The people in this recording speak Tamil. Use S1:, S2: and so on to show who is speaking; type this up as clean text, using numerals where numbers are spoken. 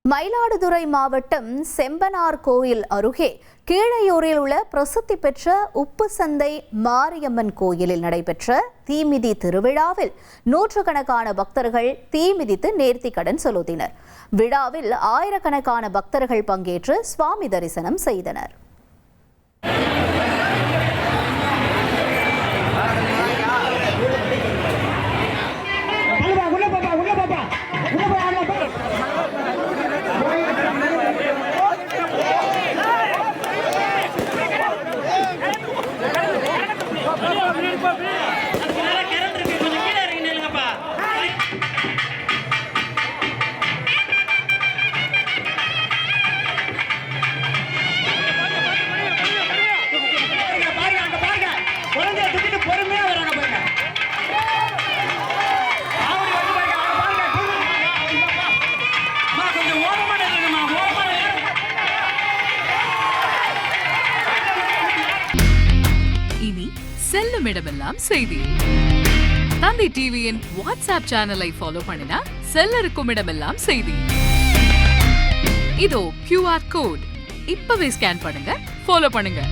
S1: மயிலாடுதுறை மாவட்டம் செம்பனார் கோயில் அருகே கீழையூரில் உள்ள பிரசித்தி பெற்ற உப்பு சந்தை மாரியம்மன் கோயிலில் நடைபெற்ற தீமிதி திருவிழாவில் நூற்றுக்கணக்கான பக்தர்கள் தீமிதித்து நேர்த்திக்கடன் செலுத்தினர். விழாவில் ஆயிரக்கணக்கான பக்தர்கள் பங்கேற்று சுவாமி தரிசனம் செய்தனர்.
S2: இனி செல்லும் இடமெல்லாம் செய்தி. தந்தி டிவியின் வாட்ஸ்அப் சேனலை ஃபாலோ பண்ணினா செல்ல இருக்கும் இடமெல்லாம் செய்தி. இதோ QR கோட் இப்பவே ஸ்கேன் பண்ணுங்க, ஃபாலோ பண்ணுங்க.